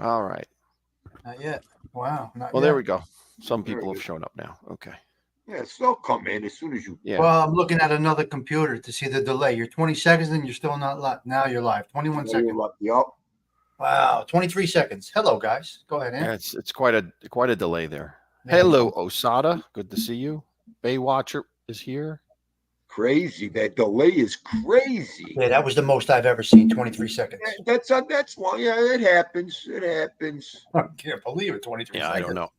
All right. Not yet. Wow. Not Well, yet. there we go. Some There people it have is. shown up now. Okay. Yes, they'll come in as soon as you. Yeah. Well, I'm looking at another computer to see the delay. You're 20 seconds and you're still not live. Now you're live. 21 seconds. Yup. Wow. 23 seconds. Hello, guys. Go ahead, Yeah, Ann. it's quite a delay there. Yeah. Hello, Osada. Good to see you. Baywatcher is here. Crazy. That delay is crazy. Yeah, that was the most I've ever seen. 23 seconds. That's why. Yeah, it happens. It happens. I can't believe it. 23 Yeah, seconds. I don't know.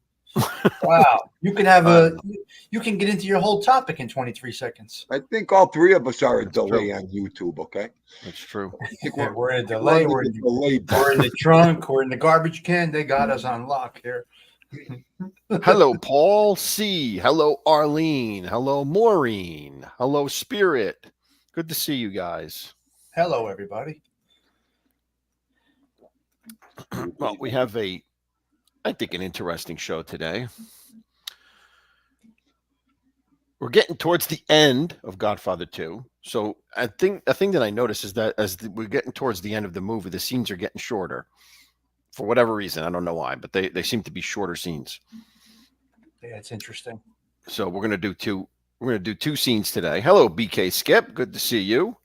Wow. You can have you can get into your whole topic in 23 seconds. I think all three of us are a That's delay true. on YouTube. Okay. That's true. I think Yeah, we're in a delay. We're in the trunk. We're in the garbage can. They got us on lock here. Hello, Paul C. Hello, Arlene. Hello, Maureen. Hello, Spirit. Good to see you guys. Hello, everybody. Well, we have I think, an interesting show today. We're getting towards the end of Godfather 2. So I think a thing that I noticed is that we're getting towards the end of the movie, the scenes are getting shorter. For whatever reason, I don't know why, but they seem to be shorter scenes. Yeah, it's interesting. So we're gonna do two. We're gonna do two scenes today. Hello, BK Skip. Good to see you.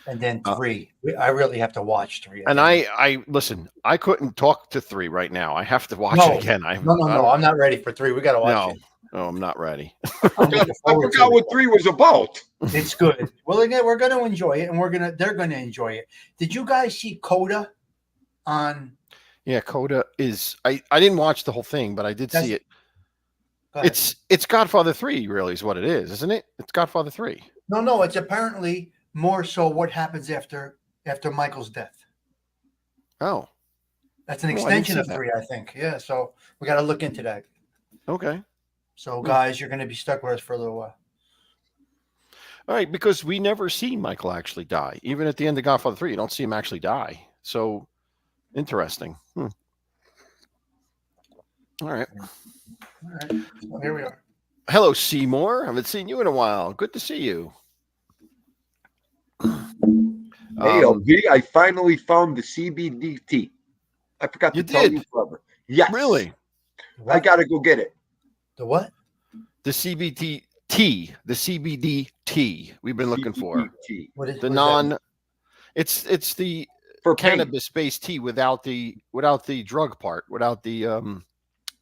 And then 3. I really have to watch 3. And I listen. I couldn't talk to 3 right now. I have to watch it again. No. I'm not ready for 3. We got to watch it. No, I'm not ready. I forgot what 3 was about. It's good. Well, again, we're going to enjoy it, and they're going to enjoy it. Did you guys see Coda on? Yeah, Coda is. I didn't watch the whole thing, but I did see it. It's Godfather 3, really, is what it is, isn't it? It's Godfather 3. No. It's apparently more so what happens after Michael's death. Oh, that's an extension of 3, I think. Yeah, so we got to look into that. Okay. So, guys, you're going to be stuck with us for a little while. All right, because we never see Michael actually die. Even at the end of Godfather 3, you don't see him actually die. So, interesting. All right. All right. Well, here we are. Hello, Seymour. Haven't seen you in a while. Good to see you. Hey, LV, I finally found the CBD tea. I forgot to tell you forever. Yes. Really? I got to go get it. The what? The CBD tea. The CBD tea we've been looking for. What is the non? It's the for cannabis-based tea without the drug part, without the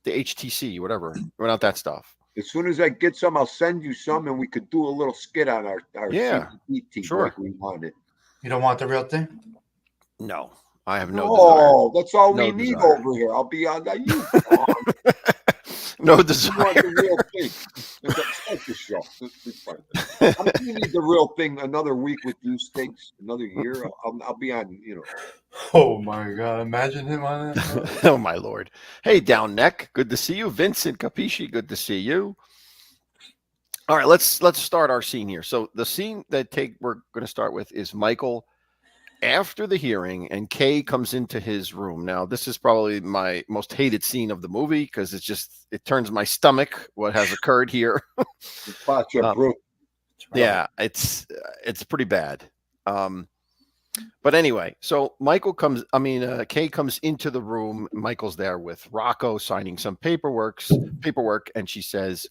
HTC, whatever, without that stuff. As soon as I get some, I'll send you some, and we could do a little skit on our CBD tea. Sure. Like we wanted. You don't want the real thing? No, I have no desire. Oh, that's all we need over here. I'll be on that. You no desire. You want the real thing. That's the show. I'm going to need the real thing another week with you, Stinks. Another year. I'll be on, Oh, my God. Imagine him on that. Oh, my Lord. Hey, Down Neck. Good to see you. Vincent Capisci. Good to see you. All right, let's start our scene here. So the scene we're going to start with is Michael after the hearing, and Kay comes into his room. Now, this is probably my most hated scene of the movie because it turns my stomach what has occurred here. Yeah, it's pretty bad. But anyway, so Kay comes into the room. Michael's there with Rocco signing some paperwork, and she says,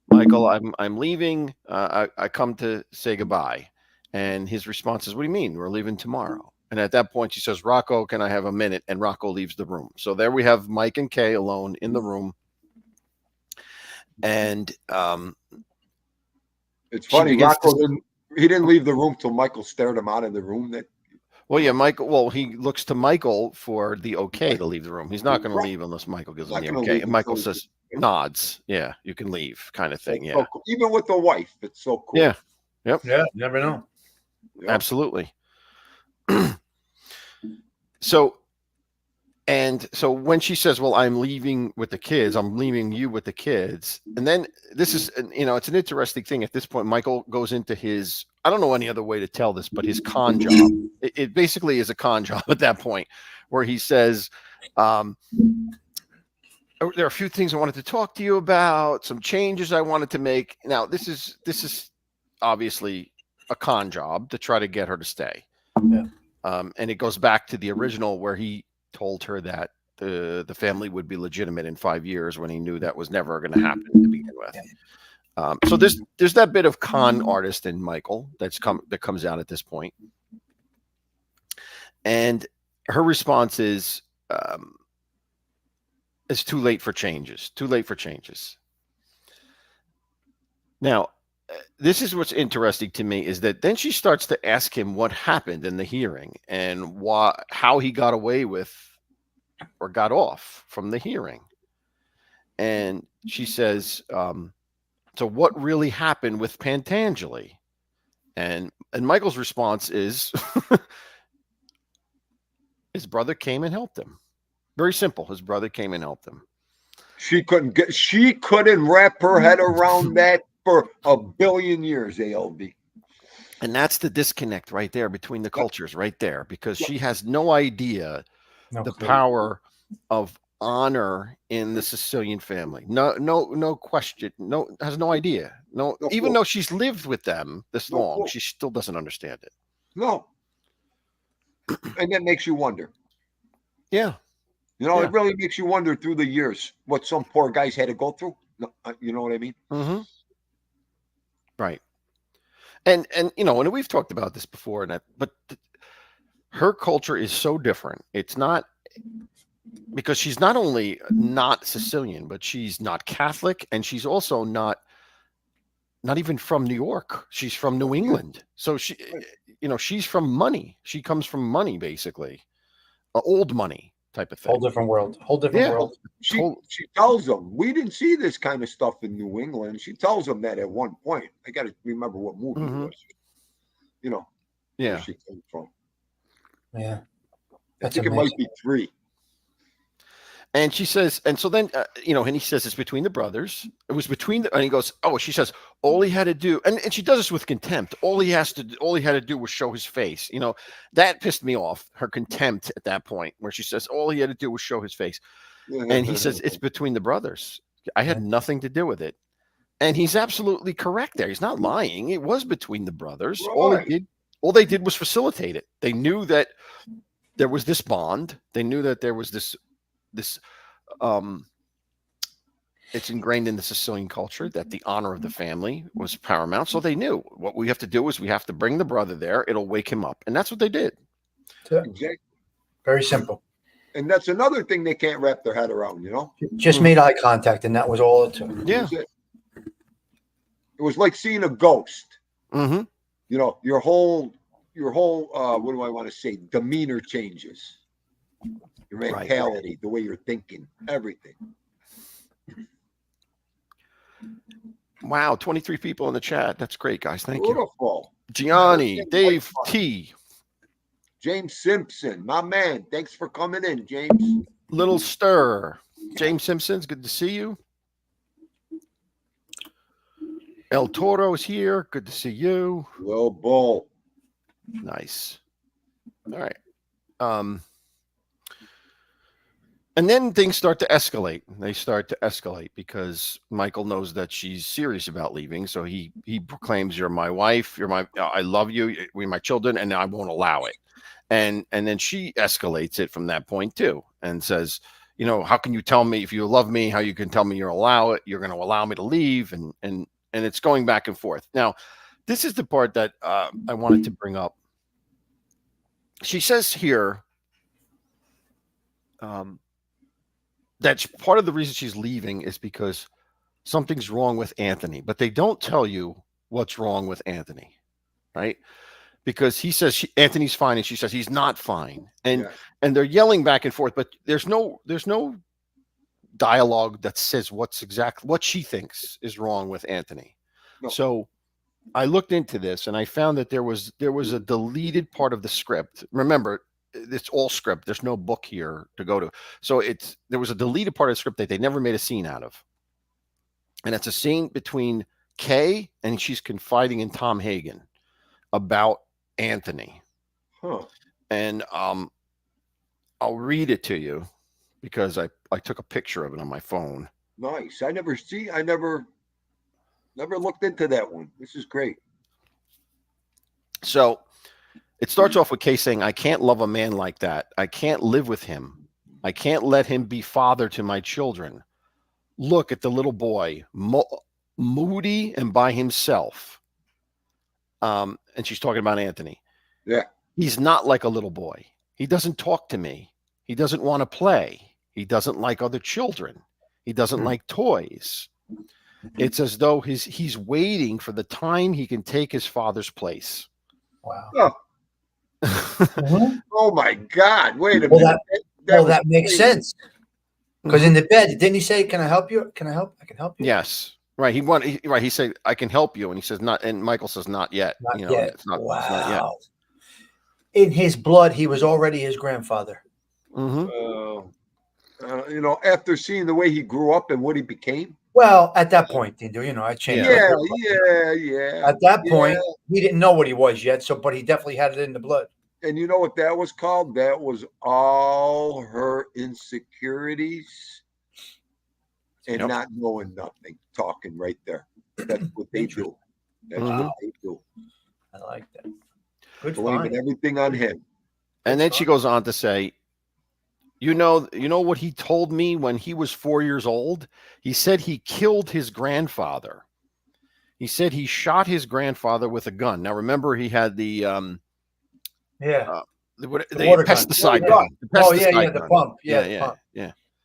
Michael, I'm leaving. I come to say goodbye. And his response is, what do you mean? We're leaving tomorrow. And at that point, she says, Rocco, can I have a minute? And Rocco leaves the room. So there we have Mike and Kay alone in the room. And it's funny, Rocco didn't leave the room till Michael stared him out of the room. Well, yeah, Michael. Well, he looks to Michael for the okay to leave the room. He's not going to leave unless Michael gives him the okay. And Michael says, nods. Yeah, you can leave, kind of thing. Yeah, so cool. Even with the wife, it's so cool. Yeah, yep. Yeah, never know. Yep. Absolutely. So when she says, well, I'm leaving with the kids, I'm leaving you with the kids. And then this is, it's an interesting thing. At this point, Michael goes into his, I don't know any other way to tell this, but his con job. It basically is a con job at that point where he says, there are a few things I wanted to talk to you about, some changes I wanted to make. Now, this is obviously a con job to try to get her to stay. Yeah. And it goes back to the original where he told her that the family would be legitimate in 5 years when he knew that was never going to happen to begin with. So there's that bit of con artist in Michael that comes out at this point. And her response is, it's too late for changes. Too late for changes. Now, this is what's interesting to me is that then she starts to ask him what happened in the hearing and how he got away with or got off from the hearing. And she says, so what really happened with Pantangeli? And Michael's response is his brother came and helped him. Very simple. His brother came and helped him. She couldn't wrap her head around that for a billion years, ALV. And that's the disconnect right there between the cultures right there, because she has no idea the power of honor in the Sicilian family. No question. Has no idea. No, even though she's lived with them this long, she still doesn't understand it. No. And that makes you wonder. Yeah. It really makes you wonder through the years what some poor guys had to go through. You know what I mean? Mm-hmm. Right. And and we've talked about this before, but her culture is so different. It's not because she's not only not Sicilian, but she's not Catholic, and she's also not even from New York. She's from New England. So she's from money. She comes from money, basically, old money type of thing. Whole different world. World. She tells them, we didn't see this kind of stuff in New England. She tells them that at one point. I got to remember what movie it was. Where she came from. Yeah. I think it might be 3. And she says, and so then, and he says it's between the brothers. It was between and he goes, she says, all he had to do, and she does this with contempt. All he had to do was show his face. That pissed me off, her contempt at that point where she says, all he had to do was show his face. And he says, it's between the brothers. I had nothing to do with it. And he's absolutely correct there. He's not lying. It was between the brothers. Right. All they did was facilitate it. They knew that there was this bond. They knew that there was this it's ingrained in the Sicilian culture that the honor of the family was paramount. So they knew what we have to do is we have to bring the brother there. It'll wake him up. And that's what they did. Exactly. Very simple. And that's another thing they can't wrap their head around, Just made eye contact, and that was all it took. Yeah. It was like seeing a ghost. Mm-hmm. Your whole what do I want to say? Demeanor changes. Your mentality, right. The way you're thinking, everything. Wow, 23 people in the chat. That's great, guys. Thank Beautiful. You. Gianni, Dave T. James Simpson, my man. Thanks for coming in, James. Little Stir. James Simpson's good to see you. El Toro's here. Good to see you. Little Bull. Nice. All right. And then things start to escalate. They start to escalate because Michael knows that she's serious about leaving. So he proclaims, "You're my wife. I love you. We're my children, and I won't allow it." And then she escalates it from that point too, and says, "How can you tell me if you love me? How you can tell me you're going to allow me to leave?" And it's going back and forth. Now, this is the part that I wanted to bring up. She says here. That's part of the reason she's leaving is because something's wrong with Anthony, but they don't tell you what's wrong with Anthony, right? Because he says Anthony's fine, and she says he's not fine, and they're yelling back and forth, but there's no dialogue that says what she thinks is wrong with Anthony. No. So I looked into this, and I found that there was a deleted part of the script. Remember, it's all script. There's no book here to go to. So there was a deleted part of the script that they never made a scene out of. And it's a scene between Kay, and she's confiding in Tom Hagen about Anthony. Huh. And I'll read it to you because I took a picture of it on my phone. Nice. I never looked into that one. This is great. So It starts off with Kay saying, I can't love a man like that. I can't live with him. I can't let him be father to my children. Look at the little boy, moody and by himself. And she's talking about Anthony. Yeah. He's not like a little boy. He doesn't talk to me. He doesn't want to play. He doesn't like other children. He doesn't like toys. It's as though he's waiting for the time he can take his father's place. Wow. Oh, oh my God. Wait a minute. That makes sense. Because in the bed, didn't he say, can I help you? Can I help? I can help you. Yes. Right. He said, I can help you. And he says, not. And Michael says, not yet. Not you know, yet. it's not, Wow. it's not yet. In his blood, he was already his grandfather. You know, after seeing the way he grew up and what he became. Well, at that point, you know, I changed. Yeah. At that point, he didn't know what he was yet. But he definitely had it in the blood. And you know what that was called? That was all her insecurities and not knowing nothing, talking right there. That's what they do. That's what they do. I like that. Good Blaming everything on him. And then she goes on to say, you know what he told me when he was 4 years old? He said he killed his grandfather. He said he shot his grandfather with a gun. Now, remember, he had the pesticide gun. The pump. Yeah.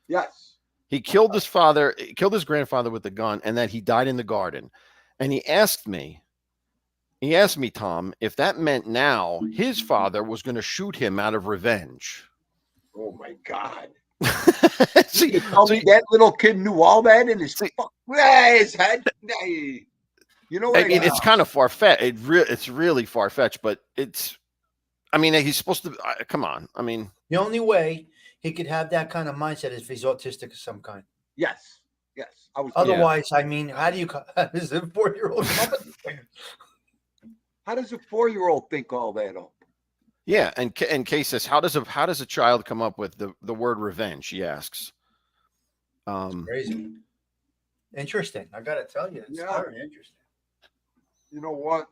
Yes. He killed his grandfather with the gun, and that he died in the garden. And he asked me, Tom, if that meant now his father was going to shoot him out of revenge. Oh my God. See, that little kid knew all that in his head. You know what I mean, it's kind of far-fetched. It's really far-fetched, but he's supposed to, come on. I mean. The only way he could have that kind of mindset is if he's autistic of some kind. Yes. Otherwise, I mean, how do you, as a 4-year-old come up with this thing? How does a 4-year-old think all that up? Yeah, and Kay says, how does a child come up with the word revenge? She asks. Crazy. Interesting. I gotta tell you, it's very interesting. You know what?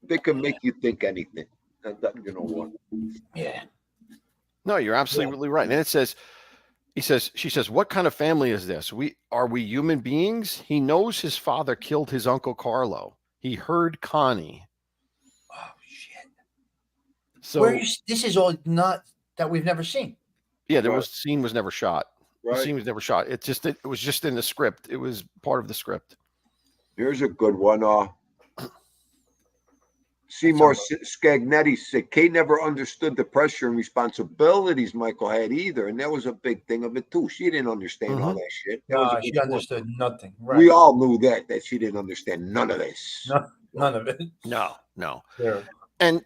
They can make you think anything. You know what? Yeah. No, you're absolutely right. And she says, what kind of family is this? Are we human beings? He knows his father killed his Uncle Carlo. He heard Connie. Oh shit. So this is all not that we've never seen. Yeah, scene was never shot. Right. The scene was never shot. It was just in the script. It was part of the script. Here's a good one. Seymour Scagnetti said Kate never understood the pressure and responsibilities Michael had either, and that was a big thing of it too. She didn't understand all that shit. She understood nothing. Right. We all knew that she didn't understand none of this. No, none of it. No. Yeah. And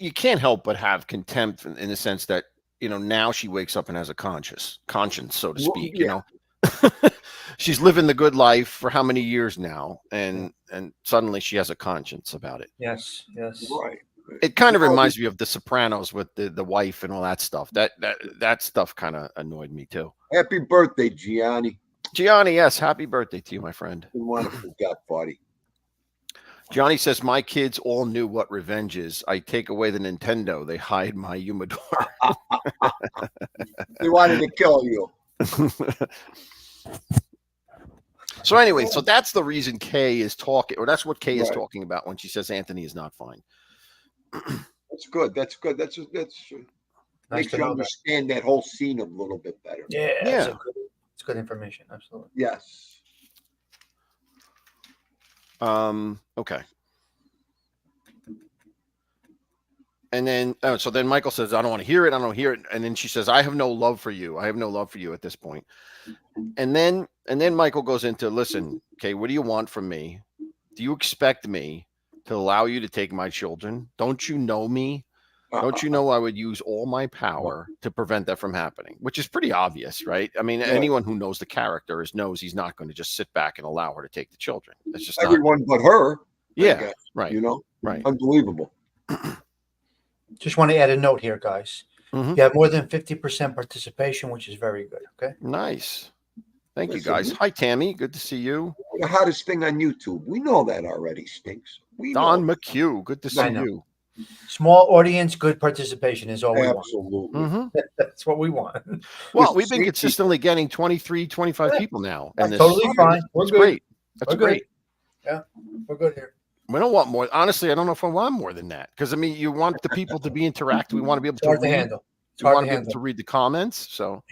you can't help but have contempt in the sense that, you know, now she wakes up and has a conscience, so to speak. You know, she's living the good life for how many years now, and suddenly she has a conscience about it. Yes. Right. It kind of reminds me of The Sopranos with the wife and all that stuff. That stuff kind of annoyed me too. Happy birthday, Gianni. Yes, happy birthday to you, my friend. Wonderful Godfather. Johnny says, my kids all knew what revenge is. I take away the Nintendo. They hide my humidor. They wanted to kill you. So anyway, that's the reason Kay is talking, or that's what Kay is talking about when she says Anthony is not fine. That's good. That's makes you understand that whole scene a little bit better. Yeah. It's good information. Absolutely. Yes. Okay. And then, so then Michael says, I don't want to hear it. And then she says, I have no love for you. At this point. And then Michael goes into, listen, okay, what do you want from me? Do you expect me to allow you to take my children? Don't you know me? Don't you know I would use all my power to prevent that from happening? Which is pretty obvious, right? I mean, anyone who knows the character knows he's not going to just sit back and allow her to take the children. It's just everyone but her. Yeah, right. You know, right. Unbelievable. Just want to add a note here, guys. Mm-hmm. You have more than 50% participation, which is very good. Okay. Nice. Thank you, guys. Hi, Tammy. Good to see you. The hottest thing on YouTube. We know that already, Stinks. We Don know. McHugh, good to I see know. you. Small audience, good participation is all we want. Absolutely. Mhm. That's what we want. Well, Just we've been see consistently getting 23, 25 Yeah. people now. That's And this, totally fine. We're it's good. great. That's We're good. great. Yeah, we're good here. We don't want more. Honestly, I don't know if I want more than that. Because I mean, you want the people to be interactive. We want to be able It's hard to to read. handle. It's We hard want to to be able handle. to read the comments. So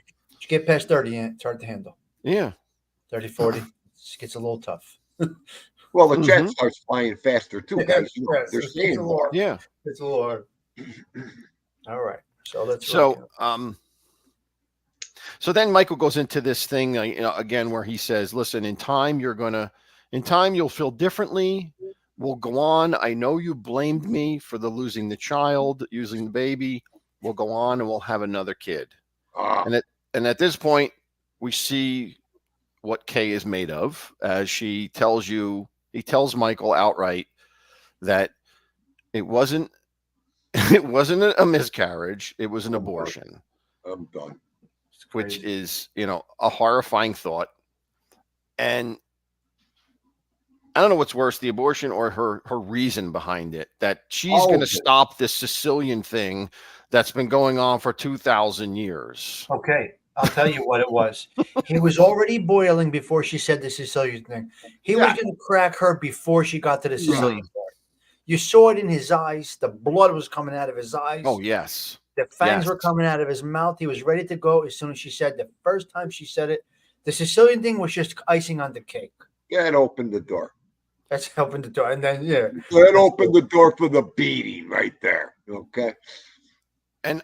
You get past 30, it's hard to handle. yeah. 30, 40, it gets a little tough. Well, the chat Mhm. starts flying faster too, guys. You know, they're saying more. Yeah. It's a little hard. All right. So let's rock So out. so then Michael goes into this thing again where he says, "Listen, in time you'll feel differently. We'll go on. I know you blamed me for the losing the child, using the baby. We'll go on and we'll have another kid." Ah, And at this point, we see what Kay is made of, as he tells Michael outright that it wasn't it wasn't a miscarriage, it was an abortion, I'm done. It's which crazy. is, a horrifying thought. And I don't know what's worse, the abortion or her reason behind it, that she's All going to of it. stop this Sicilian thing that's been going on for 2,000 years. Okay. I'll tell you what it was. He was already boiling before she said the Sicilian thing. He was Yeah. going to crack her before she got to the Mm. Sicilian part. You saw it in his eyes. The blood was coming out of his eyes. Oh, yes. The fangs Yes. were coming out of his mouth. He was ready to go as soon as she said the first time she said it. The Sicilian thing was just icing on the cake. Yeah, it opened the door. That's helping the door. And then, yeah. That opened the door for the beating right there. Okay. And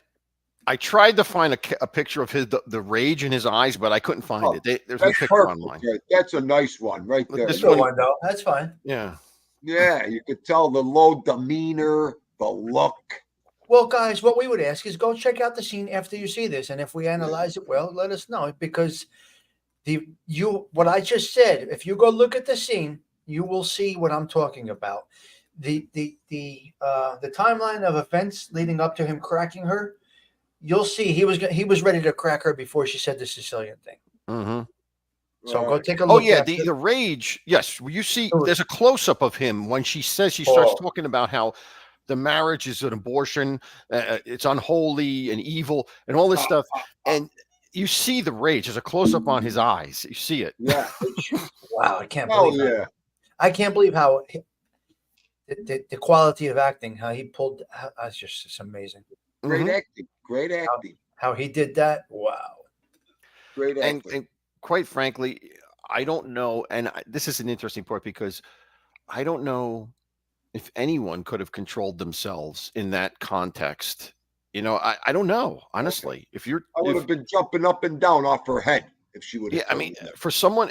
I tried to find a picture of the rage in his eyes, but I couldn't find it. There's no That's picture perfect. online. Right? That's a nice one right Look, there. this Good one- one, though. That's fine. Yeah. Yeah, you could tell the low demeanor, the look. Well, guys, what we would ask is go check out the scene after you see this. And if we analyze it well, let us know. Because what I just said, if you go look at the scene, you will see what I'm talking about. The timeline of events leading up to him cracking her, you'll see he was ready to crack her before she said the Sicilian thing. Mm-hmm. So All go right. take a Oh look. yeah, after. the rage. Yes, you see, Oh. there's a close up of him when she says she starts Oh. talking about how the marriage is an abortion, it's unholy and evil, and all this stuff, and you see the rage. There's a close up on his eyes. You see it. Yeah. Wow, I can't Oh believe yeah. I can't believe how the quality of acting, how he pulled. That's just it's amazing. Great Mhm. acting. Great acting. How he did that. Wow. Great And, acting. and quite frankly, I don't know. And this is an interesting part because I don't know if anyone could have controlled themselves in that context. I don't know, honestly. If you're, I would if, have been jumping up and down off her head if she would have. yeah, I mean, for someone,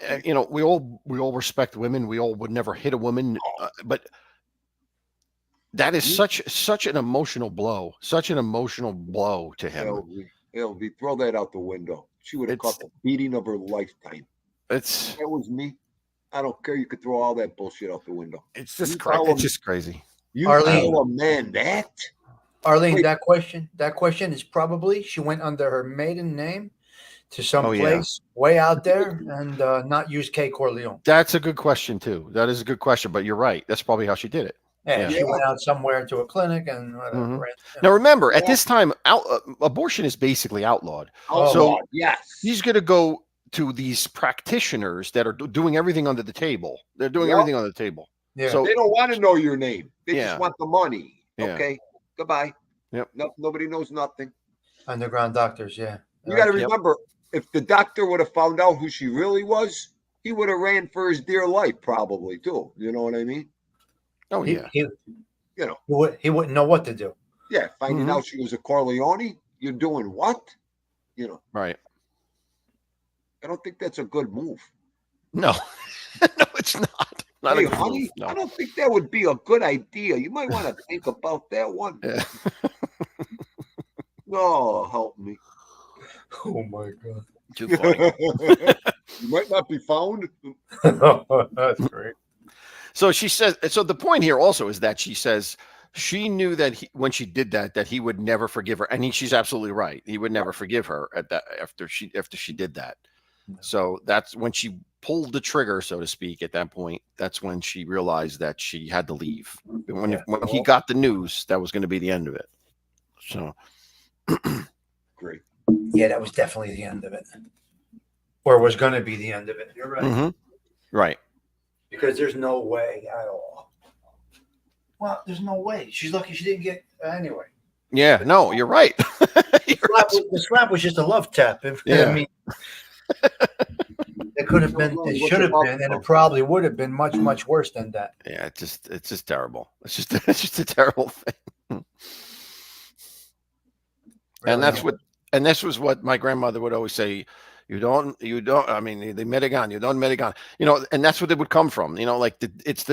we all respect women. We all would never hit a woman, but that is such an emotional blow, to him. LV, throw that out the window. She would have It's- caught the beating of her lifetime. It's If that was me, I don't care. You could throw all that bullshit out the window. it's just You crazy. tell It's him- just crazy. You Arlene. tell a man that. Arlene, Wait. that question is probably she went under her maiden name to some Oh, yeah. place way out there and not use K Corleone. That's a good question too. That is a good question, but you're right. That's probably how she did it. Yeah, Yeah. she went out somewhere to a clinic and whatever. Mhm. right? Now remember, at Yeah. this time, abortion is basically outlawed. Oh, So- yes. He's going to go to these practitioners that are doing everything under the table. They're doing Yep. everything on the table. Yeah. So They don't want to know your name. They Yeah. just want the money. Yeah. Okay. Goodbye. Yep. No, nobody knows nothing. Underground doctors, yeah. You got to Yep. remember, if the doctor would have found out who she really was, he would have ran for his dear life, probably too. You know what I mean? oh He, yeah, he, You know, he wouldn't know what to do. yeah. Finding Mhm. out she was a Corleone, you're doing what? You know, right. I don't think that's a good move. No, no, it's not. Not Hey, a good honey, move, no. I don't think that would be a good idea. You might want to think about that one. Yeah. Oh, help me. Oh my god. Too funny. You might not be found. That's great. So she says. So the point here also is that she says she knew that when she did that he would never forgive her, and she's absolutely right. He would never forgive her at that after she did that. So that's when she pulled the trigger, so to speak. At that point, that's when she realized that she had to leave. When he got the news, that was going to be the end of it. So Great. Yeah, that was definitely the end of it, or was going to be the end of it. You're right. Mm-hmm. Right. Because there's no way at all. Well, there's no way. She's lucky she didn't get anyway. Yeah. No, you're right. The slap was just a love tap. Yeah. I mean, it could have been. It should have been, and it probably would have been much, much worse than that. Yeah. It's just terrible. It's just a terrible thing. Really. And this was what my grandmother would always say. You don't, I mean, the Medigan, you don't Medigan, and that's what it would come from, like it's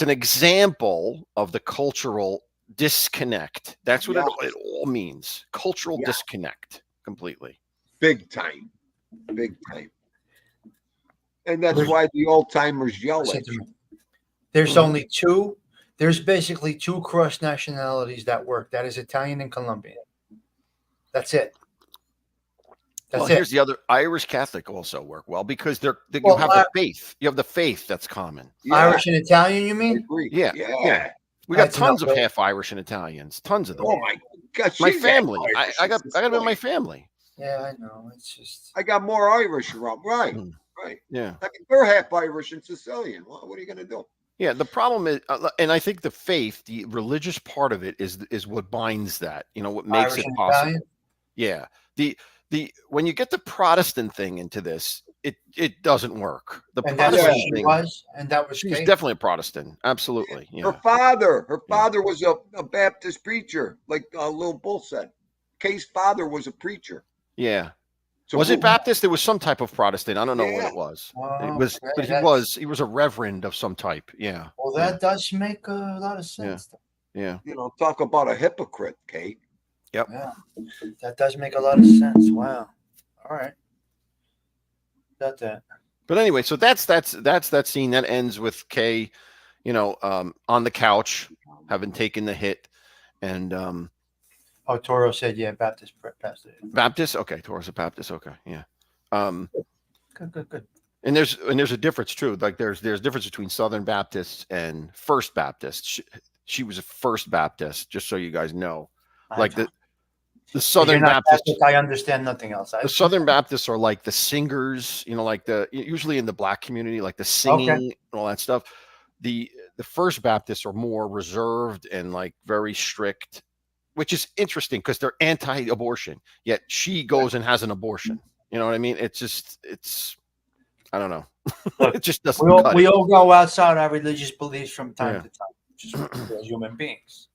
an example of the cultural disconnect. That's what it all means. Cultural disconnect completely. Big time. Big time. And that's why the old timers yell at you. There's there's basically two cross nationalities that work. That is Italian and Colombian. That's it. Here's the other. Irish Catholic also work well because you have the faith. You have the faith that's common. Yeah. Irish and Italian, you mean? Yeah. We got tons of half Irish and Italians. Tons of them. Oh my gosh. My family. I got them in my family. Yeah, I know. It's just I got more Irish around. Right. Right. Yeah. They're half Irish and Sicilian. Well, what are you going to do? Yeah, the problem is, and I think the faith, the religious part of it, is what binds that. What makes Irish it and possible. Italian? Yeah. The when you get the Protestant thing into this, it doesn't work. The and Protestant that's what she thing was, and that was she was definitely a Protestant. Absolutely. Yeah. Her father was a Baptist preacher, like Lil Bull said. Kay's father was a preacher. Yeah. So was it Baptist? There was some type of Protestant. I don't know what it was. It was, but he was a reverend of some type. Yeah. Well, that does make a lot of sense. Yeah. Talk about a hypocrite, Kate. Yep. Yeah, that does make a lot of sense. Wow. All right. Got that. But anyway, so that's that scene that ends with Kay, on the couch, having taken the hit, and Toro said, yeah, Baptist. Baptist, okay. Toro's a Baptist, okay, yeah. Good. And there's a difference too. Like there's difference between Southern Baptists and First Baptist. She was a First Baptist, just so you guys know. Like the Southern Baptists, I understand nothing else. The Southern Baptists are like the singers, like usually in the Black community, like the singing and all that stuff. The First Baptists are more reserved and like very strict, which is interesting because they're anti-abortion. Yet she goes and has an abortion. You know what I mean? It's I don't know. It just doesn't. We all go outside our religious beliefs from time to time, just as human beings.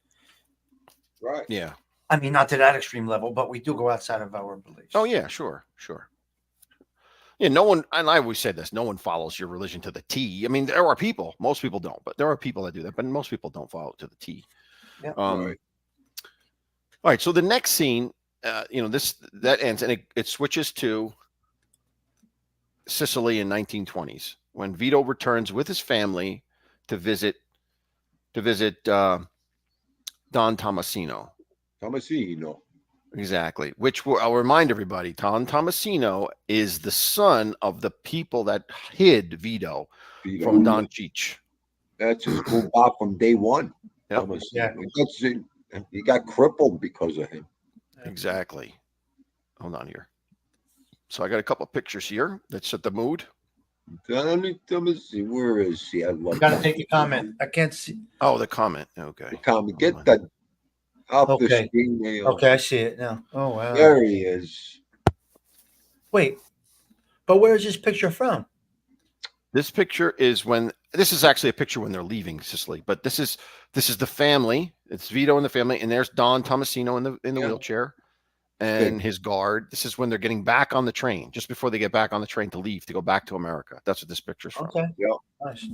Right. Yeah. I mean, not to that extreme level, but we do go outside of our beliefs. Oh yeah, sure. Yeah, no one, and I always say this, no one follows your religion to the T. I mean, there are people, most people don't, but there are people that do that, but most people don't follow it to the T. Yeah. All right. So the next scene, that ends, and it switches to Sicily in 1920s when Vito returns with his family to visit Don Tomasino. Exactly. Which I'll remind everybody, Don Tomasino is the son of the people that hid Vito from Don Cheech. That's his goofball from day one. Yep. He got crippled because of him. Exactly. Hold on here. So I got a couple of pictures here that set the mood. Where is he? I love. Got to take the comment. I can't see. Oh, the comment. Okay. The comment. Get that off the screen. Okay, I see it now. Oh wow. There he is. Wait, but where is this picture from? This picture is this is actually a picture when they're leaving Sicily, but this is the family. It's Vito and the family, and there's Don Tomasino in the wheelchair and his guard. This is when they're getting back on the train, just before they get back on the train to leave to go back to America. That's what this picture's from. Okay. Yeah. Nice.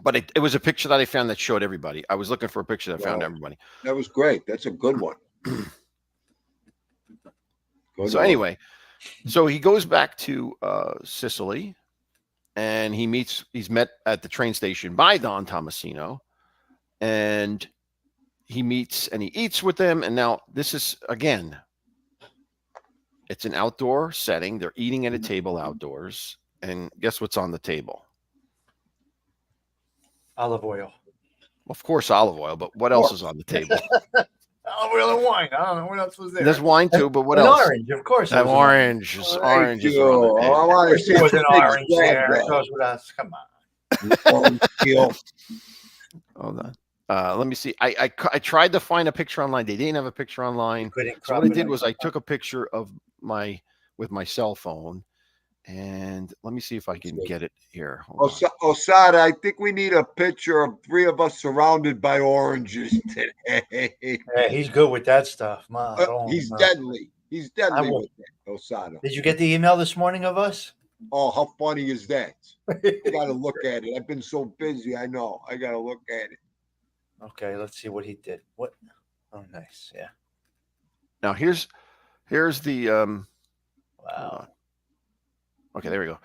But it was a picture that I found that showed everybody. I was looking for a picture that found everybody. That was great. That's a good one. Anyway, so he goes back to Sicily, and he's met at the train station by Don Tomasino, and he meets and he eats with them. And now this is, again, It's an outdoor setting. They're eating at a table outdoors. And guess what's on the table? Olive oil. Of course, olive oil, but what else is on the table? Olive oil and wine. I don't know what else was there. There's wine too, but what An else? orange, of course. That orange. Oranges are on the I table. want to see There was the an big orange flag there. It there. goes with us. Come on. Orange peel. Hold on. Let me see. I tried to find a picture online. They didn't have a picture online. Couldn't So what crop I it did out. was I took a picture of with my cell phone, and let me see if I can get it here. Hold on. Osada, I think we need a picture of 3 of us surrounded by oranges today. Yeah, he's good with that stuff. He's deadly. He's deadly with that, Osada. Did you get the email this morning of us? Oh, how funny is that? I got to look at it. I've been so busy. I know. I got to look at it. Okay, let's see what he did. What? Oh, nice. Yeah. Now here's the Wow. Okay, there we go.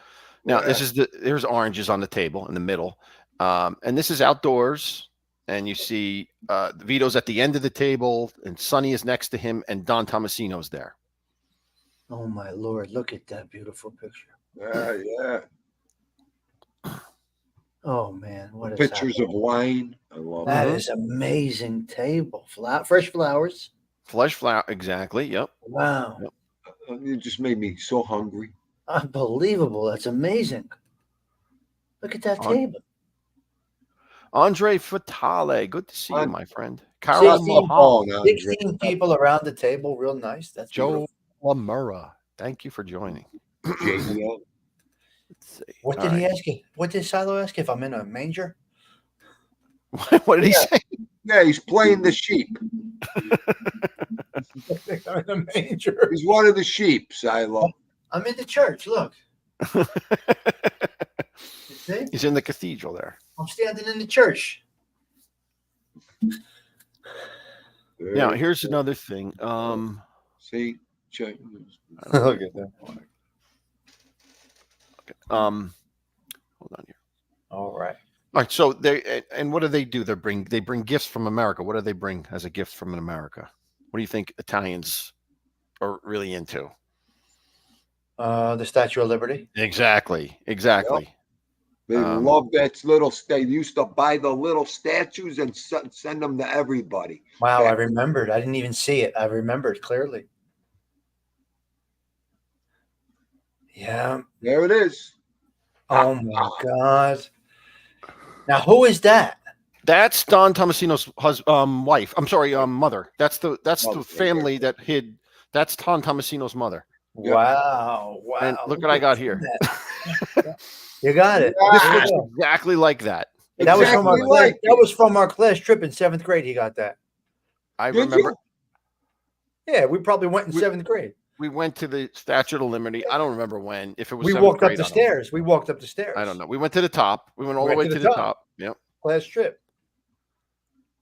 Now there's oranges on the table in the middle, and this is outdoors. And you see Vito's at the end of the table, and Sonny is next to him, and Don Tomasino's there. Oh my Lord! Look at that beautiful picture. Yeah. Oh man, what is Pictures of wine. I love that? it. Is amazing table. Fresh flowers. Fresh flower, exactly. Yep. Wow. Yep. It just made me so hungry. Unbelievable. That's amazing. Look at that table. Andre Fatale, good to see you, my friend. Carol 16 people around the table, real nice. That's Joe beautiful. Lamura. Thank you for joining. JBL. Let's see. What did he ask you? What did Silo ask? If I'm in a manger? What did he say? Yeah, he's playing the sheep. I'm in a manger. He's one of the sheep, Silo. I'm in the church. Look. He's in the cathedral there. I'm standing in the church. Now, here's another thing. See? Check. Look at that. Okay. Hold on here. All right. All right. So what do? They bring gifts from America. What do they bring as a gift from America? What do you think Italians are really into? The Statue of Liberty. Exactly. Yep. They love that little They used to buy the little statues and send them to everybody. Wow, I remembered. I didn't even see it. I remembered clearly. Yeah. There it is. Oh my God. Now, who is that? That's Don Tomasino's wife. I'm sorry, mother. That's the family that hid. That's Don Tomasino's mother. Yep. Wow. And look what I got here. You got it. This looks exactly like that. That was from our class trip in 7th grade. He got that. I remember. Yeah, we probably went in 7th grade. We went to the Statue of Liberty. I don't remember when. If it was, we walked up the stairs. We walked up the stairs. I don't know. We went to the top. We went all the way to the top. Yep. Class trip.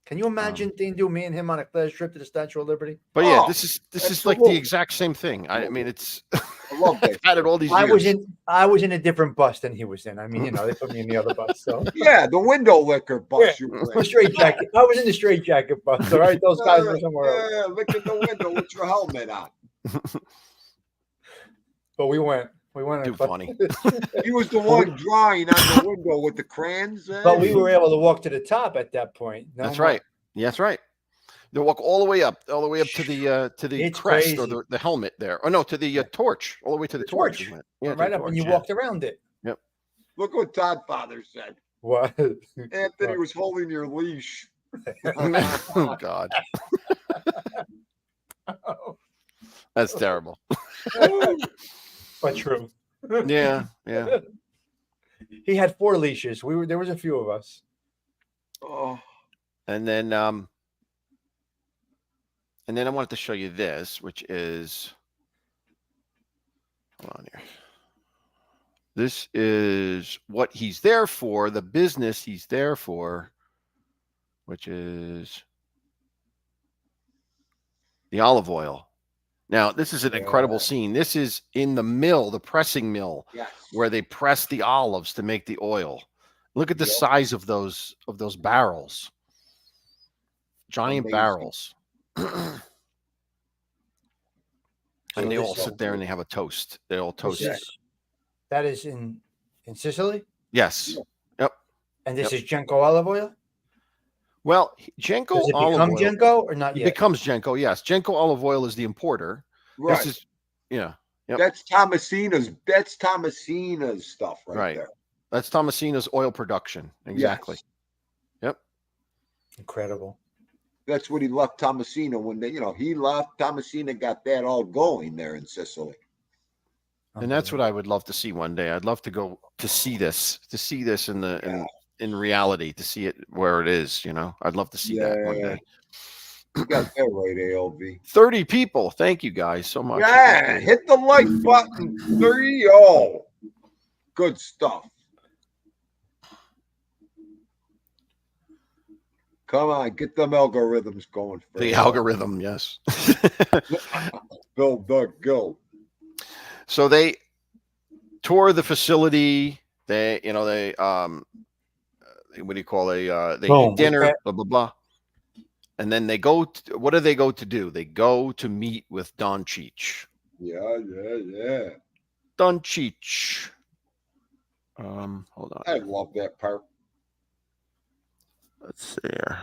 Can you imagine Dean do me and him on a class trip to the Statue of Liberty? But yeah, this is like the exact same thing. I mean, it's. I love that. Had it all these years. I was in a different bus than he was in. I mean, they put me in the other bus. So yeah, the window liquor bus. Yeah, straight jacket. I was in the straight jacket bus. All right, those guys were somewhere else. Yeah, look at the window with your helmet on. But we went. Too funny. He was the one drawing on the window with the crayons. But we were able to walk to the top at that point. That's right. Yeah, that's right. They walk all the way up to the crest or the helmet there. Oh no, to the torch, all the way to the torch. Yeah, right up, and you walked around it. Yep. Look what Todd Father said. What? Anthony was holding your leash. Oh God. That's terrible. But true. Yeah. He had 4 leashes. There was a few of us. Oh. And then I wanted to show you this, which is, hold on here. This is what he's there for, the business he's there for, which is the olive oil. Now, this is an incredible scene. This is in the mill, the pressing mill, where they press the olives to make the oil. Look at the size of those barrels. Giant barrels. And So they all this- sit there and they have a toast. They all toast. That is in Sicily, Yes. Yep. and this Yep. is Genko olive oil. Well, Genko Does it olive become oil. Genko or not It yet? becomes Genko, yes. Genko olive oil is the importer. Right. This is, yeah. Yep. That's Thomasina's stuff right there. That's Thomasina's oil production. Exactly. Yes. Yep. Incredible. That's what he left Thomasina when he left. Thomasina got that all going there in Sicily. And that's what I would love to see one day. I'd love to go to see this in in reality, to see it where it is, I'd love to see that one day. You got that right, ALV. 30 people. Thank you guys so much. Yeah, hit the like button. 30. Good stuff. Come on, get them algorithms going. The algorithm, yes. Build the guild. So they tour the facility. They, what do you call they eat dinner, blah blah blah, and then they go. What do they go to do? They go to meet with Don Cheech. Yeah. Don Cheech. Hold on. I love that part. Let's see here.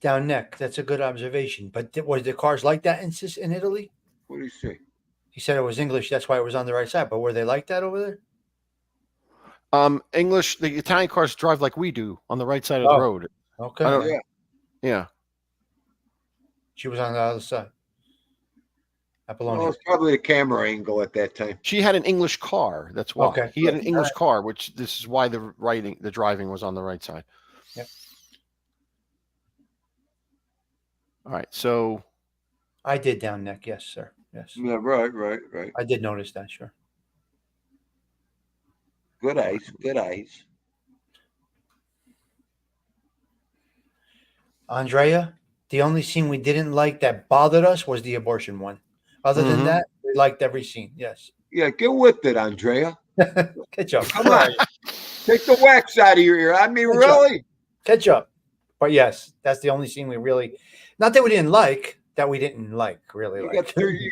Down neck. That's a good observation. But was the cars like that in Italy? What do you say? He said it was English. That's why it was on the right side. But were they like that over there? English. The Italian cars drive like we do on the right side of the road. Okay. Yeah. She was on the other side. Well, it's probably a camera angle at that time. She had an English car. That's why. Okay. He had an English car, which this is why the driving was on the right side. Yep. All right. So I did down neck. Yes, sir. Yes. Yeah, right. I did notice that. Sure. Good eyes. Andrea, the only scene we didn't like that bothered us was the abortion one. Other than that, we liked every scene. Yes. Yeah, get with it, Andrea. Catch up. Come on. Take the wax out of your ear. I mean, really? Catch up. But yes, that's the only scene we really, not that we didn't like, that we didn't like, really. You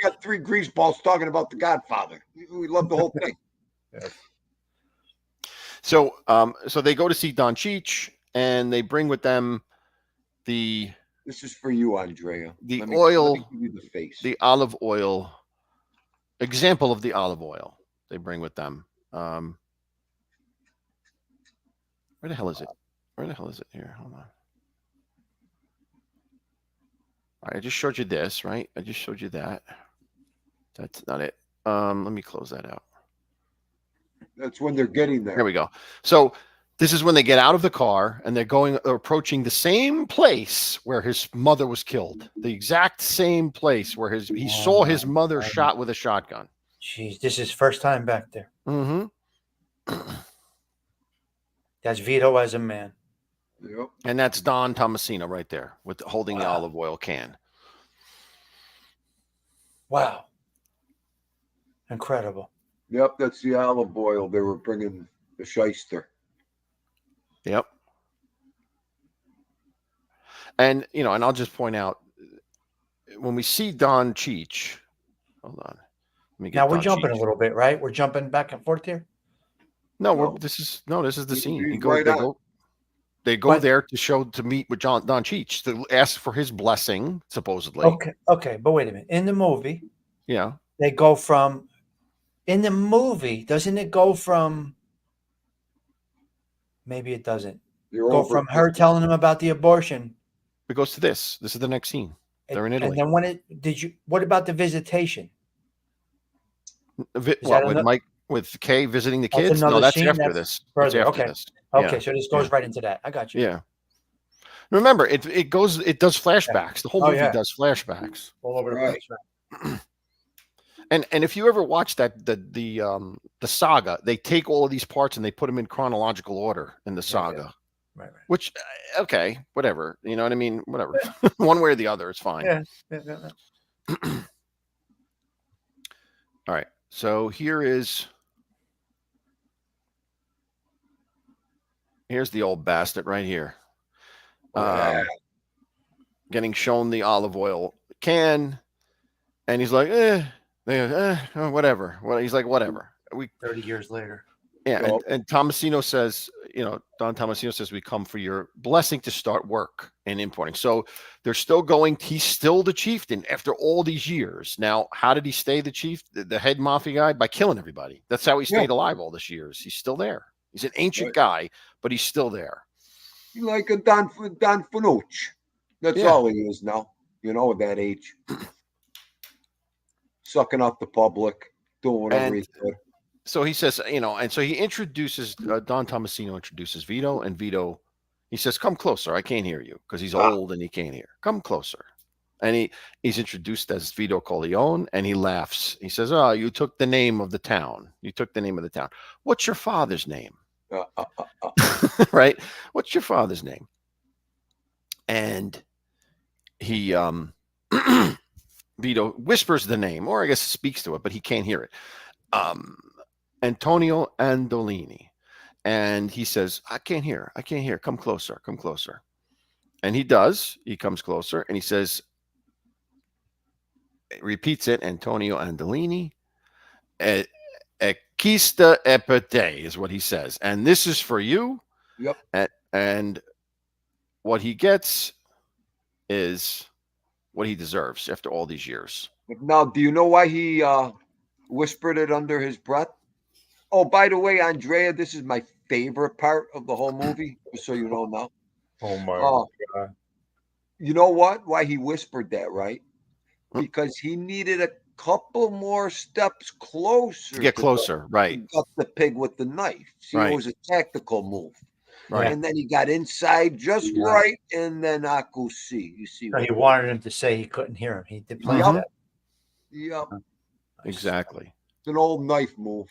got three grease balls talking about the Godfather. We love the whole thing. Yes. So they go to see Don Cheech, and they bring with them this is for you, Andrea. The oil, let me give you the face. The olive oil, example of the olive oil they bring with them. Where the hell is it? Here? Hold on. All right, I just showed you this, right? I just showed you that. That's not it. Let me close that out. That's when they're getting there. There we go. So this is when they get out of the car and they're approaching the same place where his mother was killed. The exact same place where he saw his mother shot with a shotgun. Jeez, this is first time back there. Mm-hmm. That's Vito as a man. Yep. And that's Don Tomasino right there with holding the olive oil can. Wow. Incredible. Yep, that's the olive oil they were bringing the shyster. Yep. And, and I'll just point out, when we see Don Cheech, hold on. Now we're jumping a little bit, right? We're jumping back and forth here. No, this is the scene. They go But- there to meet with Don Cheech, to ask for his blessing, supposedly. Okay, but wait a minute. In the movie, Yeah. they go from, in the movie, doesn't it go from, maybe it doesn't, from her telling him about the abortion. It goes to this. This is the next scene. They're in Italy. And then what about the visitation? With Kay visiting the That's kids? No, another that's scene? after That's this. further. That's after Okay. this. Okay, Yeah. so this goes right into that. I got you. Yeah. Remember, it does flashbacks. The whole movie does flashbacks. All over the place. Right. And if you ever watch the saga, they take all of these parts and they put them in chronological order in the saga. Right. Which, okay, whatever. You know what I mean? Whatever. One way or the other, it's fine. Yeah. All right. So here's the old bastard right here. Getting shown the olive oil can. And he's like, whatever. Well, he's like, whatever. 30 years later. Yeah, Yup. and Tomasino says, Don Tomasino says, we come for your blessing to start work and importing. So they're still going. He's still the chieftain after all these years. Now, how did he stay the chief, the head mafia guy? By killing everybody. That's how he Yeah. stayed alive all these years. He's still there. He's an ancient Right. guy, but he's still there. Like a Don Fanucci. That's Yeah. all he is now. At that age. Sucking up the public, doing whatever And he could. so he says, and so he introduces, Don Tomasino introduces Vito, and Vito, he says, come closer. I can't hear you, because he's old and he can't hear. Come closer. And he's introduced as Vito Corleone, and he laughs. He says, oh, you took the name of the town. You took the name of the town. What's your father's name? Right? What's your father's name? And he, Vito whispers the name, or I guess speaks to it, but he can't hear it. Antonio Andolini. And he says, I can't hear. Come closer. Come closer. And he does. He comes closer, and he says, repeats it, Antonio Andolini. Equista epite is what he says. And this is for you. Yep. And what he gets is what he deserves after all these years. Now, do you know why he whispered it under his breath? Oh, by the way, Andrea, this is my favorite part of the whole movie, just so you know now. Oh my God. You know what? Why he whispered that, right? Because he needed a couple more steps closer. To get closer, right. Cut the pig with the knife. See, Right. it was a tactical move. Right. And then he got inside just right, and then Akusi. You see, So he wanted him to say he couldn't hear him. He did play Mhm. that. Yep. Nice. Exactly. It's an old knife move.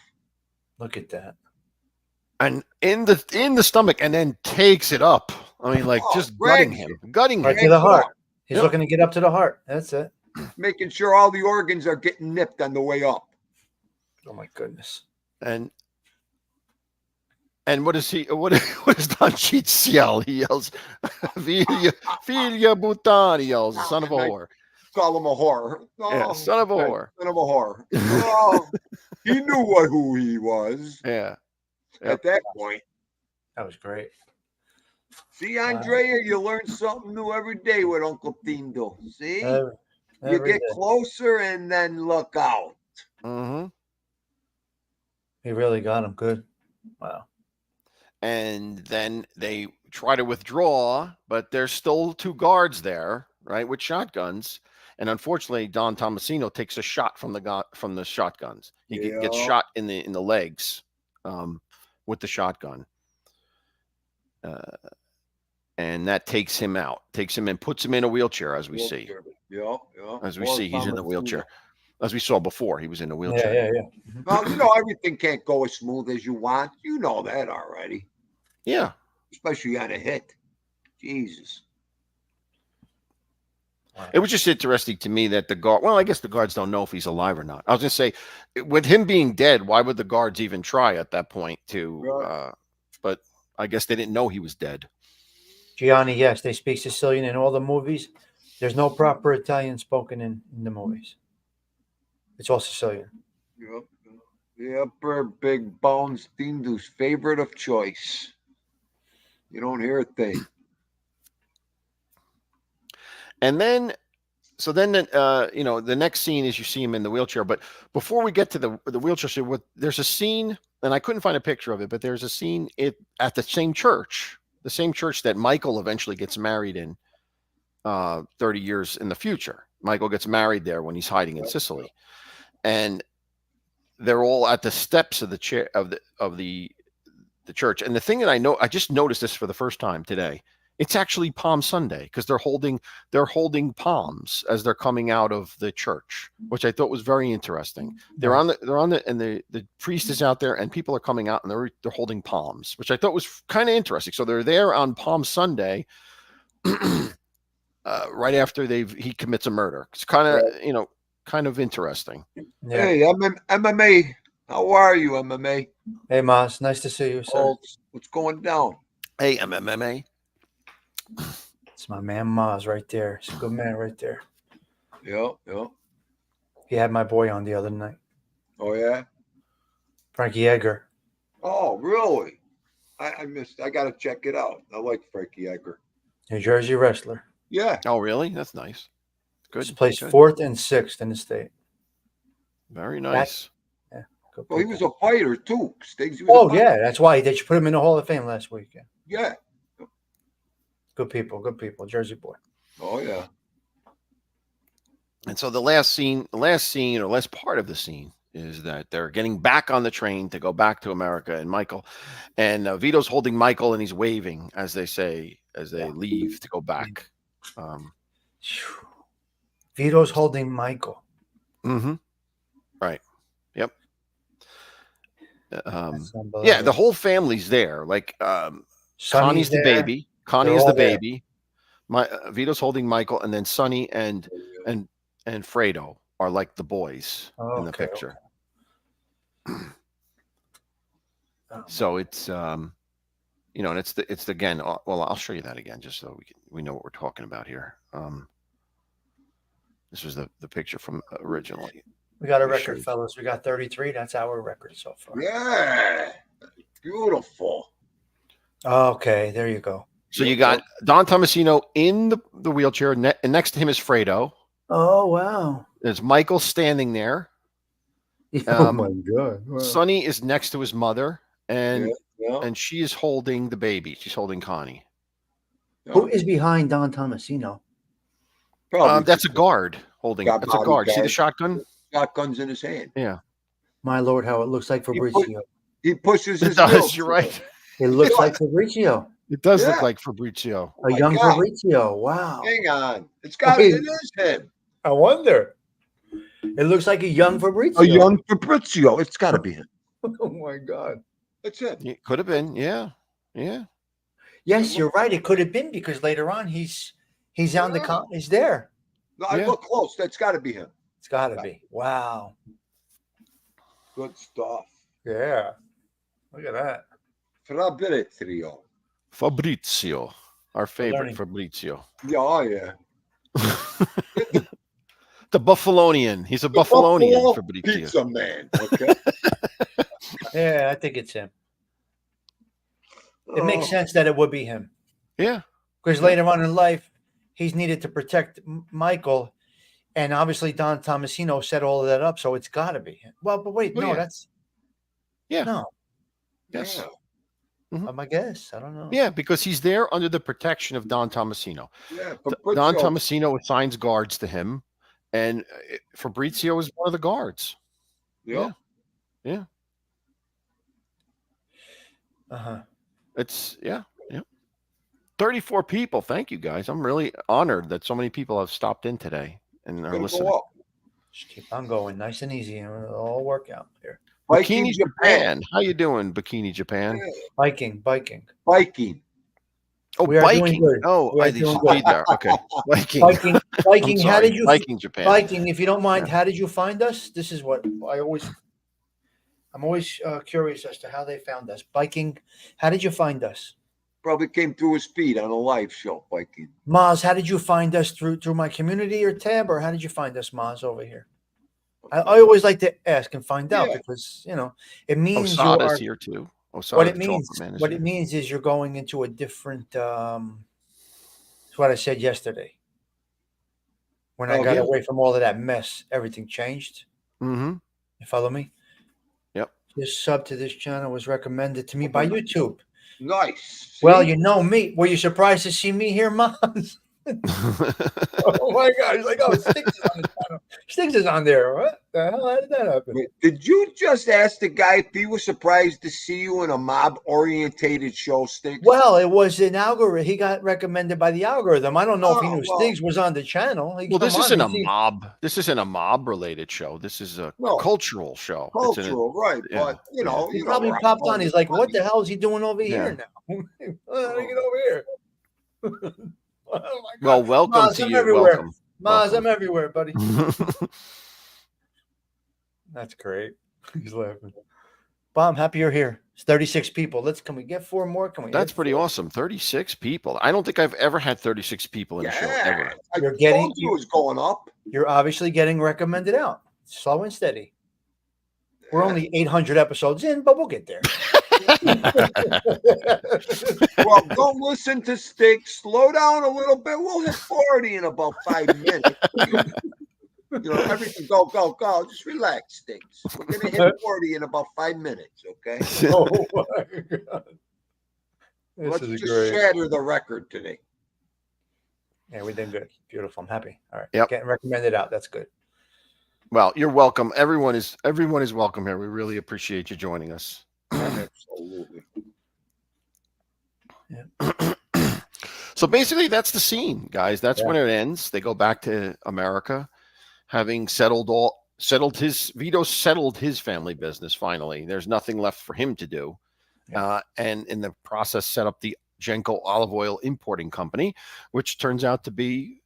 Look at that. And in the stomach, and then takes it up. I mean, like just gutting him. Right to the heart. He's looking to get up to the heart. That's it. Making sure all the organs are getting nipped on the way up. Oh my goodness. And what is he? What does Don Cheats yell? He yells, "Filia Butan!" He yells, "Son of a whore!" Call him a whore. Oh, Yeah, son of a whore. Son of a whore. Oh, he knew who he was. Yeah. At that point. That was great. See, Andrea, you learn something new every day with Uncle Tindo. See? You get closer and then look out. Mm-hmm. He really got him good. Wow. And then they try to withdraw, but there's still two guards there, right, with shotguns. And unfortunately, Don Tomasino takes a shot from the shotguns. He gets shot in the legs with the shotgun. And that takes him out, and puts him in a wheelchair, as we see. Yeah. As we see, he's in the wheelchair. As we saw before, he was in a wheelchair. Yeah. Well, everything can't go as smooth as you want. You know that already. Yeah. Especially on a hit. Jesus. It was just interesting to me that the guard, well, I guess the guards don't know if he's alive or not. I was going to say, with him being dead, why would the guards even try at that point but I guess they didn't know he was dead. Gianni, yes, they speak Sicilian in all the movies. There's no proper Italian spoken in the movies. It's all Sicilian. Yep. The upper big bones Tindu's favorite of choice. You don't hear a thing. And then, the next scene is you see him in the wheelchair. But before we get to the wheelchair scene, there's a scene, and I couldn't find a picture of it, but there's a scene at the same church that Michael eventually gets married in 30 years in the future. Michael gets married there when he's hiding in Sicily. And they're all at the steps of the chair of the church. And the thing that I just noticed this for the first time today. It's actually Palm Sunday because they're holding palms as they're coming out of the church, which I thought was very interesting. And the priest is out there and people are coming out and they're holding palms, which I thought was kind of interesting. So they're there on Palm Sunday, right after he commits a murder. It's kind of interesting. Yeah. Hey, MMA. How are you, MMA? Hey, Mas. Nice to see you, sir. Oh, what's going down? Hey, MMA. It's my man Mas right there. He's a good man right there. Yeah. He had my boy on the other night, Oh yeah. Frankie Edgar. Oh really? I missed. I got to check it out. I like Frankie Edgar. New Jersey wrestler. Yeah. Oh, really? That's nice. He's Good. placed Good. 4th and 6th in the state. Very nice. Yeah. Good Well, he people. was a fighter too. Stiggs, he was Oh a yeah, that's why they should put him in the Hall of Fame last week. Yeah. Yeah. Good people. Jersey boy. Oh yeah. And so the last scene or last part of the scene is that they're getting back on the train to go back to America, and Michael and Vito's holding Michael, and he's waving as they leave to go back. Vito's holding Michael. Mm-hmm. Right. Yep. That's Yeah, the whole family's there. Like Connie's the there. baby. Connie is all the there. baby. Vito's holding Michael, and then Sonny and Fredo are like the boys in the Okay, picture. Oh, So it's and it's again. Well, I'll show you that again just so we know what we're talking about here. This was the picture from originally. we got a Let me show record, you. fellas. We got 33. That's our record so far. Yeah. Beautiful. Okay, there you go. So you got Don Tomasino in the wheelchair, and next to him is Fredo. Oh wow. There's Michael standing there. Oh my God. Wow. Sonny is next to his mother, and Yeah. and she is holding the baby. She's holding Connie. Who is behind Don Tomasino? Probably That's a guard holding. Got That's a guard. See the bodyguard. shotgun? shotguns in his hand. Yeah, My Lord, how it looks like Fabrizio. He pushes it his does. wheels. You're right. It looks like Fabrizio. It does Yeah. look like Fabrizio. Oh A my young God. Fabrizio. Wow. Hang on. It is him. I wonder. It looks like a young Fabrizio. A young Fabrizio. It's got to be him. Oh my God. That's it. It could have been. Yeah. Yes, you're right. It could have been because later on he's on the he's there. No, I Yeah. look close. That's got to be him. It's got to be. Wow. Good stuff. Yeah. Look at that. Fabrizio. Fabrizio, our favorite learning. Fabrizio. Yeah, oh, yeah. The Buffalonian. He's a The Buffalonian, Buffalo Fabrizio. Pizza man. Okay. Yeah, I think it's him. It Oh. makes sense that it would be him Yeah. because later on in life he's needed to protect Michael, and obviously Don Tomasino set all of that up, so it's got to be him. Well, but wait, Oh, no, yeah. that's Yeah. no. Yes. Yeah. I guess I don't know. Yeah, because he's there under the protection of Don Tomasino. Yeah. Don Fabrizio. Tomasino assigns guards to him, and Fabrizio is one of the guards. Yeah. Yeah. Uh-huh. It's 34 people. Thank you guys. I'm really honored that so many people have stopped in today and are Gonna listening. go up. Just keep on going, nice and easy, and it'll all work out here. Viking Bikini Japan. How you doing, Bikini Japan? Yeah. Biking. Viking. Oh, We are doing biking. good. Oh, We are I doing should good. be there. Okay. Biking. Biking. I'm How sorry. did you? Biking Japan. Biking. If you don't mind, Yeah. how did you find us? This is what I'm always curious as to how they found us. Biking. How did you find us? Probably came through his feed on a live show. Viking. Maz, how did you find us through my community or tab, or how did you find us, Maz, over here? I always like to ask and find out Yeah. because it means you Osada's are. here too. Osada, What it the means, chocolate man, is what here. it means is you're going into a different. It's what I said yesterday. When I Oh, got yeah. away from all of that mess, everything changed. Mm-hmm. You follow me? Yep. This sub to this channel was recommended to me by YouTube. Nice. Well, See? you know me. Were you surprised to see me here, Mons? Oh my God! He's like, oh, Sticks is on the channel. Sticks is on there. What the hell? How did that happen? Wait, did you just ask the guy if he was surprised to see you in a mob-orientated show, Stinks? Well, it was an algorithm. He got recommended by the algorithm. I don't know if he Oh, knew well. Stiggs was on the channel. Well, this isn't a mob. This isn't a mob-related show. This is a No. cultural show. It's Cultural, right? yeah, But you know, He you probably know, popped on. He's like, "What the the hell is he doing over Yeah. here now? How did he get over here?" Oh my God. Well, welcome Maz, to I'm you. everywhere. Welcome. Maz, Welcome. I'm everywhere, buddy. That's great. He's laughing. Bob, happy you're here. It's 36 people. Can we get 4 more? Can we? That's get pretty 4? awesome. 36 people. I don't think I've ever had 36 people in a show ever. I You're told getting- you it was going up. You're obviously getting recommended out. slow and steady. We're only 800 episodes in, but we'll get there. Well, don't listen to Sticks. Slow down a little bit. We'll hit 40 in about 5 minutes. Everything go. Just relax, Sticks. We're going to hit 40 in about 5 minutes, okay? Oh, my God. Let's just shatter the record today. Yeah, we did good. Beautiful. I'm happy. All right. Yep. Getting recommended out. That's good. Well, you're welcome. Everyone is welcome here. We really appreciate you joining us. Absolutely. Yeah. So basically, that's the scene, guys. That's when it ends. They go back to America, having Vito settled his family business. Finally, there's nothing left for him to do, and in the process, set up the Genco olive oil importing company, which turns out to be,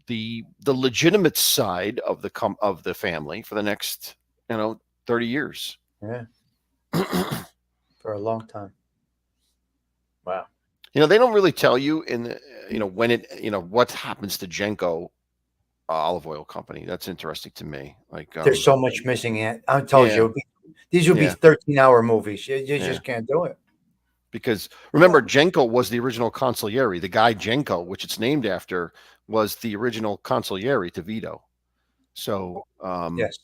the legitimate side of the family for the next 30 years. Yeah. For a long time. Wow. They don't really tell you when what happens to Genco olive oil company. That's interesting to me. Like there's so much missing. I told you these would be 13-hour movies. You just can't do it. Because remember, Genco was the original consigliere. The guy Genco, which it's named after, was the original consigliere to Vito. So, yes,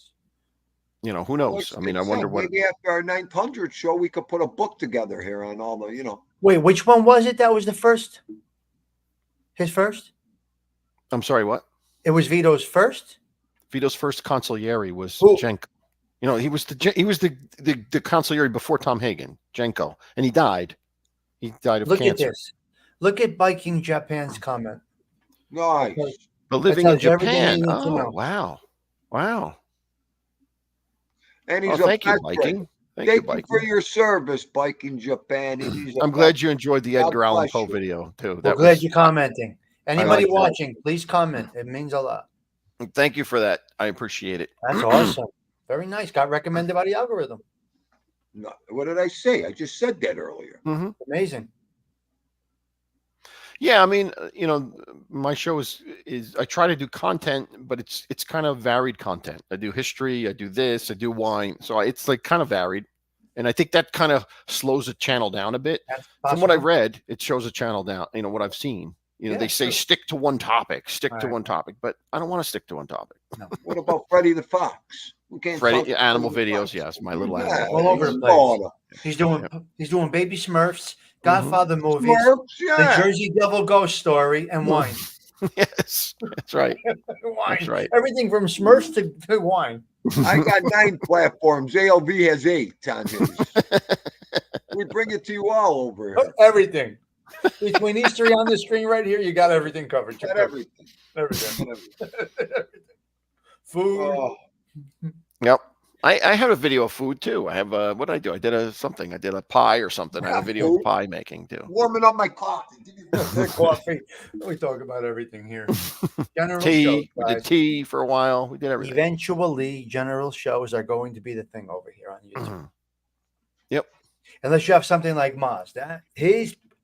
who knows? I mean, I wonder what. Maybe after our 900 show, we could put a book together here on all the, Wait, which one was it? That was the first. His first. I'm sorry. What? It was Vito's first. Vito's first consigliere was Genco. He was the consigliere before Tom Hagen, Genco, and he died. He died of cancer. Look at this. Look at Biking Japan's comment. Nice. But living in Japan. Oh, wow. And he's thank you, Biking. Thank you for your service, Biking Japan. I'm glad you enjoyed the Edgar Allan Poe video too. We're glad you're commenting. Anybody watching, please comment. It means a lot. Thank you for that. I appreciate it. That's awesome. Very nice. Got recommended by the algorithm. No, what did I say? I just said that earlier. Mm-hmm. Amazing. Yeah, I mean, my show is I try to do content, but it's kind of varied content. I do history, I do this, I do wine, so it's like kind of varied, and I think that kind of slows the channel down a bit. From what I've read, it shows the channel down. What I've seen. They say stick to one topic, but I don't want to stick to one topic. No. What about Freddie the Fox? Freddie animal videos, yes, my little animal. All over the place. He's doing Baby Smurfs, Godfather movies, the Jersey Devil ghost story, and wine. Yes, that's right. Wine. That's right. Everything from Smurfs to wine. I got 9 platforms. ALV has 8 on his. We bring it to you all over here. Everything. Between these 3 on the screen right here, you got everything covered. Everything. Food. Oh. Yep. I have a video of food too. I have what did I do? I did a pie or something. I have a video of pie making too. Warming up my coffee. Coffee. We talk about everything here. General tea. shows, we did tea for a while. We did everything. Eventually, general shows are going to be the thing over here on YouTube. Mm-hmm. Yep. Unless you have something like Maz. I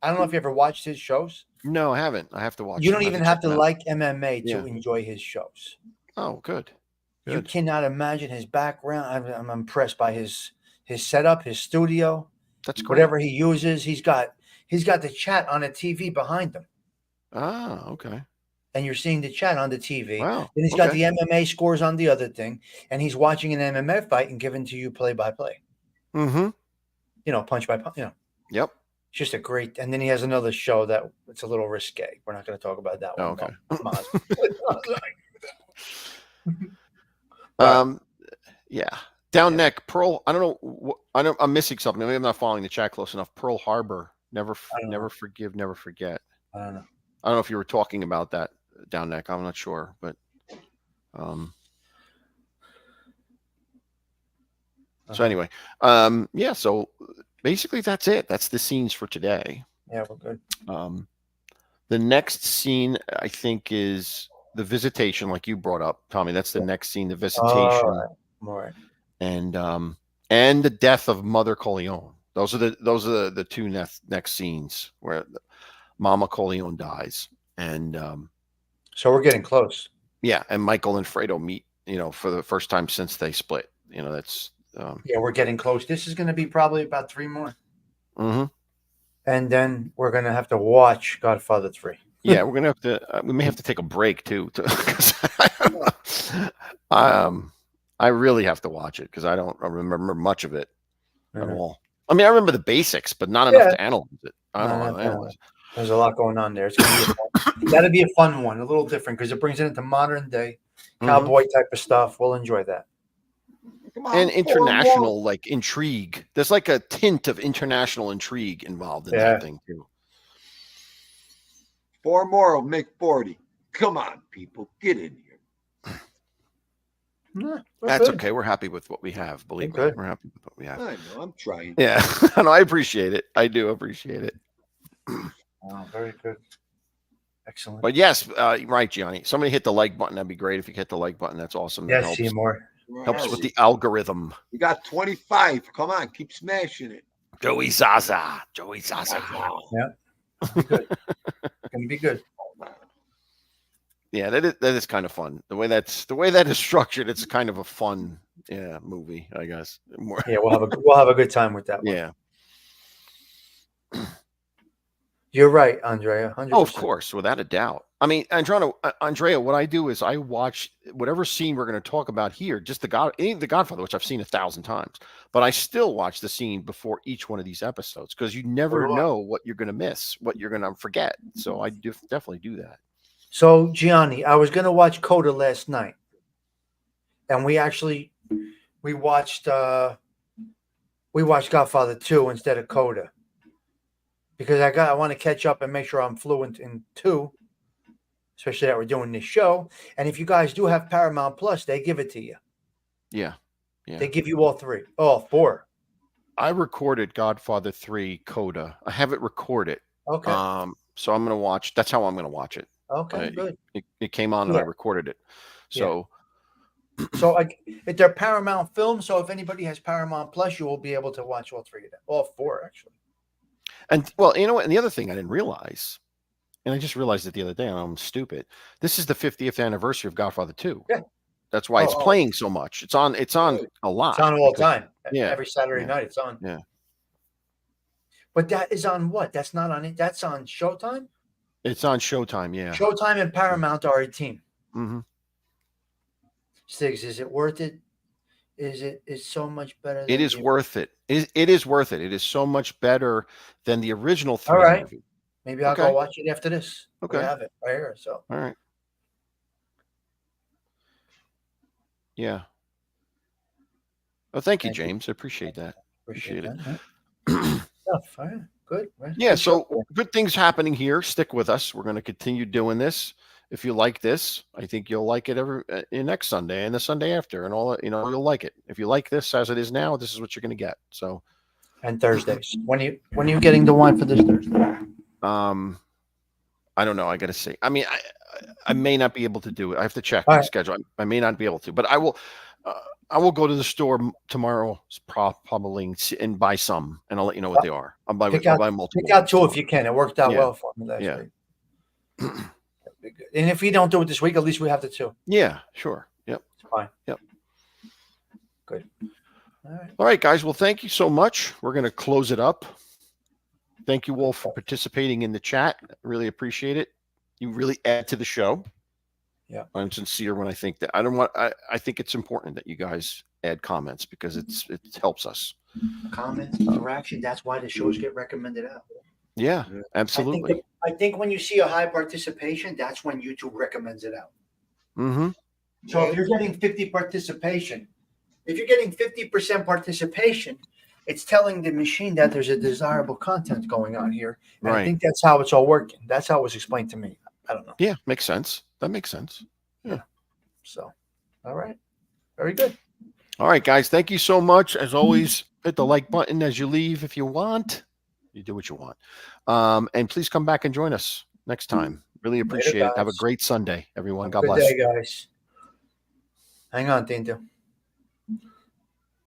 don't know if you ever watched his shows. No, I haven't. I have to watch. You don't even have to like MMA to enjoy his shows. Oh, good. You cannot imagine his background. I'm impressed by his setup, his studio. That's great. Whatever he uses, he's got the chat on a TV behind him. Ah, okay. And you're seeing the chat on the TV. Wow. Then he's got the MMA scores on the other thing, and he's watching an MMA fight and giving to you play by play. Mm-hmm. Punch by punch. Yep. It's just a great. And then he has another show that it's a little risque. We're not going to talk about that one. Okay. Yeah. Down neck, Pearl. I don't know. I'm missing something. Maybe I'm not following the chat close enough. Pearl Harbor. Never forgive, never forget. I don't know. I don't know if you were talking about that, Down neck. I'm not sure, but so anyway, yeah. So basically, that's it. That's the scenes for today. Yeah, we're good. The next scene, I think, is the visitation, like you brought up, Tommy. That's the next scene, the visitation, right. And the death of Mother Corleone. Those are the 2 next scenes where Mama Corleone dies, and so we're getting close. Yeah, and Michael and Fredo meet for the first time since they split. That's Yeah, we're getting close. This is going to be probably about 3 more. mm-hmm. And then we're going to have to watch Godfather 3. Yeah, we're gonna have to. We may have to take a break too, because I really have to watch it because I don't remember much of it at all. I mean, I remember the basics, but not enough to analyze it. I don't know how to analyze it. There's a lot going on there. It's gonna be that'll be a fun one, a little different because it brings it into modern day cowboy type of stuff. We'll enjoy that. And international like intrigue. There's like a tint of international intrigue involved in that thing too. 4 more will make 40. Come on, people, get in here. That's good. Okay. We're happy with what we have. Believe me, we're happy with what we have. I know. I'm trying. Yeah, no, I appreciate it. I do appreciate it. Oh, very good. Excellent. But yes, right, Gianni. Somebody hit the like button. That'd be great if you hit the like button. That's awesome. Yes, Seymour. Helps with the algorithm. We got 25. Come on, keep smashing it. Joey Zaza. Yeah. Good. Gonna be good. Yeah, that is kind of fun. The way that is structured, it's kind of a fun movie, I guess. Yeah, we'll have a good time with that one. Yeah. You're right, Andrea. 100%. Oh, of course, without a doubt. I mean, Andrea, what I do is I watch whatever scene we're going to talk about here, just the Godfather, which I've seen 1,000 times, but I still watch the scene before each one of these episodes because you never know what you're going to miss, what you're going to forget. So I definitely do that. So Gianni, I was going to watch Coda last night, and we watched Godfather 2 instead of Coda. Because I want to catch up and make sure I'm fluent in 2, especially that we're doing this show. And if you guys do have Paramount Plus, they give it to you. Yeah. They give you all 4. I recorded Godfather 3 Coda. I have it recorded. Okay. So I'm going to watch. That's how I'm going to watch it. Okay, good. It came on and I recorded it. So. Yeah. So they're Paramount films. So if anybody has Paramount Plus, you will be able to watch all 3 of them. All 4, actually. And well, you know what? And the other thing I didn't realize, and I just realized it the other day, and I'm stupid. This is the 50th anniversary of Godfather 2. Yeah. That's why it's playing so much. It's on a lot. It's on all the time. Yeah. Every Saturday night it's on. Yeah. But that is on what? That's not on it. That's on Showtime? It's on Showtime, yeah. Showtime and Paramount are a team. Mm-hmm. Stiggs, is it worth it? It's so much better. It is worth it. It is worth it. It is so much better than the original 3 All right. movie. Maybe I'll go watch it after this. Okay. We have it right here. So. All right. Yeah. Oh, thank you, James. I appreciate that. Appreciate it. Stuff. All right. Good. Right. Yeah. So good things happening here. Stick with us. We're going to continue doing this. If you like this, I think you'll like it next Sunday and the Sunday after, and all. You'll like it. If you like this as it is now, this is what you're going to get. So. And Thursdays. When are you getting the wine for this Thursday? I don't know. I got to see. I mean, I may not be able to do it. I have to check my schedule. I may not be able to, but I will. I will go to the store tomorrow, probably, and buy some, and I'll let you know what they are. I'll buy multiple. Pick out 2 if you can. It worked out well for me last week. That'd be good. And if we don't do it this week, at least we have the 2. Yeah, sure. Yep. It's fine. Yep. Good. All right, guys. Well, thank you so much. We're going to close it up. Thank you all for participating in the chat. Really appreciate it. You really add to the show. Yeah. I'm sincere when I think that I think it's important that you guys add comments because it helps us. Comments, interaction. That's why the shows get recommended out. Yeah, absolutely. I think when you see a high participation, that's when YouTube recommends it out. Mm-hmm. So if you're getting 50% participation, it's telling the machine that there's a desirable content going on here. And I think that's how it's all working. That's how it was explained to me. I don't know. Yeah, makes sense. That makes sense. Yeah. So, all right. Very good. All right, guys. Thank you so much. As always, hit the like button as you leave if you want. You do what you want. And please come back and join us next time. Really appreciate it. Have a great Sunday, everyone. God bless. Good day, guys. Hang on, Tinto.